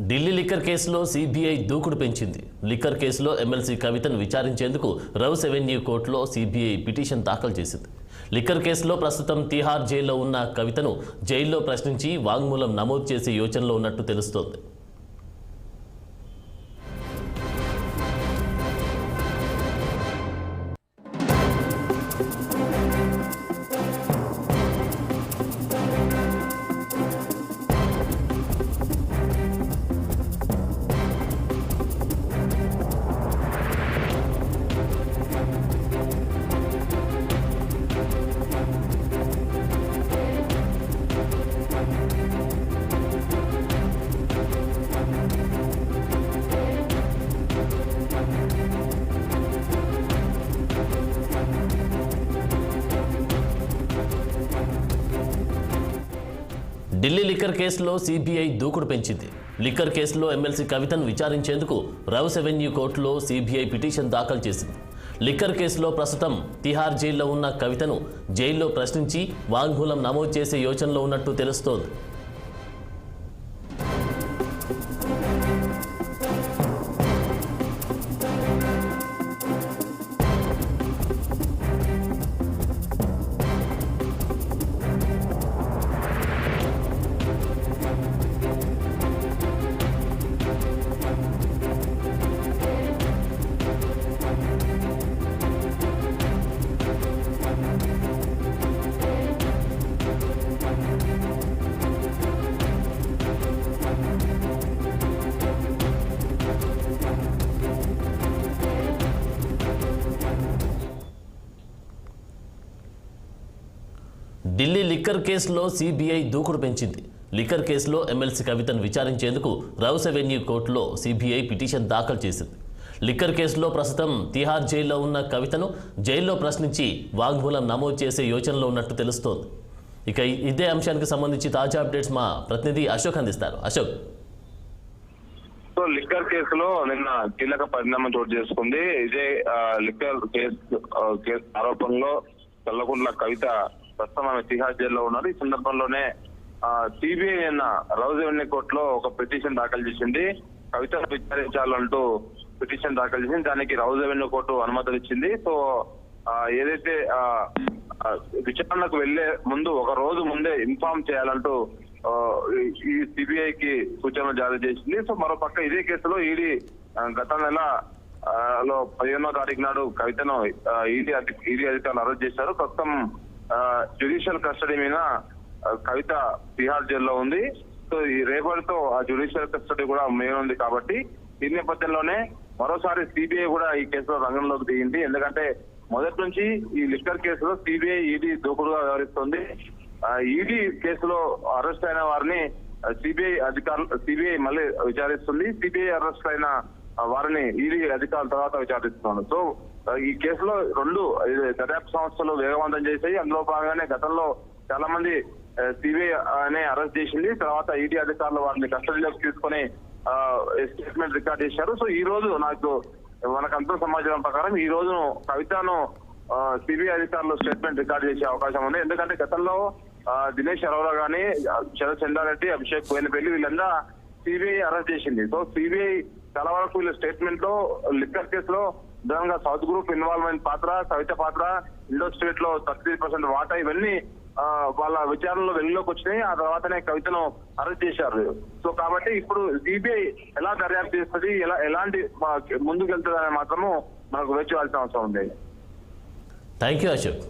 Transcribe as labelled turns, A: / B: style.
A: Delhi liquor కేసులో CBI దూకుడు పెంచింది. లిక్కర్ కేసులో ఎమ్మెల్సీ కవితను విచారించేందుకు రౌస్ అవెన్యూ కోర్టులో సిబిఐ పిటిషన్ దాఖలు చేసింది. లిక్కర్ కేసులో ప్రస్తుతం తిహార్ జైల్లో ఉన్న కవితను జైల్లో ప్రశ్నించి వాంగ్మూలం నమోదు చేసే యోచనలో ఉన్నట్టు తెలుస్తోంది. ఢిల్లీ లిక్కర్ కేసులో సిబిఐ దూకుడు పెంచింది. లిక్కర్ కేసులో ఎమ్మెల్సీ కవితను విచారించేందుకు రౌస్ అవెన్యూ కోర్టులో సిబిఐ పిటిషన్ దాఖలు చేసింది. లిక్కర్ కేసులో ప్రస్తుతం తిహార్ జైల్లో ఉన్న కవితను జైల్లో ప్రశ్నించి వాంగ్మూలం నమోదు చేసే యోచనలో ఉన్నట్టు తెలుస్తోంది. ఢిల్లీ లిక్కర్ కేసులో సిబిఐ దూకుడు పెంచింది. లిక్కర్ కేసులో ఎమ్మెల్సీ కవితను విచారించేందుకు రౌస్ అవెన్యూ కోర్టులో సిబిఐ పిటిషన్ దాఖలు చేసింది. లిక్కర్ కేసులో ప్రస్తుతం తిహార్ జైల్లో ఉన్న కవితను జైల్లో ప్రశ్నించి వాంగ్మూలం నమోదు చేసే యోచనలో ఉన్నట్టు తెలుస్తోంది. ఇక ఇదే అంశానికి సంబంధించి తాజా అప్డేట్స్ మా ప్రతినిధి అశోక్ అందిస్తారు. అశోక్,
B: లిక్కర్ కేసులో నిన్న కీలక పరిణామం చోటు చేసుకుంది. ఇదే లిక్కర్ కేసు ఆరోపణలో చల్లకుంట్ల కవిత ప్రస్తుతం ఆమె తిహార్ జైల్లో ఉన్నారు. ఈ సందర్భంలోనే సిబిఐ నిన్న రౌస్ అవెన్యూ కోర్టులో ఒక పిటిషన్ దాఖలు చేసింది. కవితను విచారించాలంటూ పిటిషన్ దాఖలు చేసింది. దానికి రౌస్ అవెన్యూ కోర్టు అనుమతులు ఇచ్చింది. సో ఏదైతే విచారణకు వెళ్లే ముందు ఒక రోజు ముందే ఇన్ఫార్మ్ చేయాలంటూ ఈ సిబిఐకి సూచనలు జారీ చేసింది. సో మరోపక్క ఇదే కేసులో ఈడీ గత నెల లో 15వ తారీఖు నాడు కవితను ఈడీ అధికారులు అరెస్ట్ చేశారు. ప్రస్తుతం జ్యుడిషియల్ కస్టడీ మీద కవిత తిహార్ జైల్లో ఉంది. సో ఈ రేపటితో ఆ జ్యుడిషియల్ కస్టడీ కూడా మేనుంది. కాబట్టి ఈ నేపథ్యంలోనే మరోసారి సిబిఐ కూడా ఈ కేసులో రంగంలోకి దిగింది. ఎందుకంటే మొదటి నుంచి ఈ లిక్కర్ కేసులో సిబిఐ ఈడీ దూకుడుగా వ్యవహరిస్తుంది. ఈడీ కేసులో అరెస్ట్ అయిన వారిని సిబిఐ మళ్ళీ విచారిస్తుంది. సిబిఐ అరెస్ట్ అయిన వారిని ఈడీ అధికారుల తర్వాత విచారిస్తున్నారు. సో ఈ కేసులో రెండు దర్యాప్తు సంస్థలు వేగవంతం చేశాయి. అందులో భాగంగానే గతంలో చాలా మంది సిబిఐ అనే అరెస్ట్ చేసింది. తర్వాత ఈడీ అధికారులు వారిని కస్టడీలోకి తీసుకుని స్టేట్మెంట్ రికార్డ్ చేశారు. సో ఈ రోజు మనకు అంత సమాచారం ప్రకారం ఈ రోజు కవితను సిబిఐ అధికారులు స్టేట్మెంట్ రికార్డ్ చేసే అవకాశం ఉంది. ఎందుకంటే గతంలో దినేష్ అరోరా గానీ, శరత్ చంద్రారెడ్డి, అభిషేక్ బోయినపల్లి వీళ్ళంతా సిబిఐ అరెస్ట్ చేసింది. సో సిబిఐ చాలా వరకు వీళ్ళ స్టేట్మెంట్ లో లిక్కర్ కేసులో ప్రధానంగా సౌత్ గ్రూప్ ఇన్వాల్వ్మెంట్ పాత్ర, కవిత పాత్ర, ఇండో స్టేట్ లో 33% వాటా ఇవన్నీ వాళ్ళ విచారణలో వెలుగులోకి వచ్చినాయి. ఆ తర్వాతనే కవితను అరెస్ట్ చేశారు. సో కాబట్టి ఇప్పుడు సిబిఐ ఎలా దర్యాప్తు చేస్తుంది, ఎలాంటి ముందుకు వెళ్తుందని మాత్రము మనకు వేచి చూడాల్సిన అవసరం ఉంది.
A: Thank you Ashok.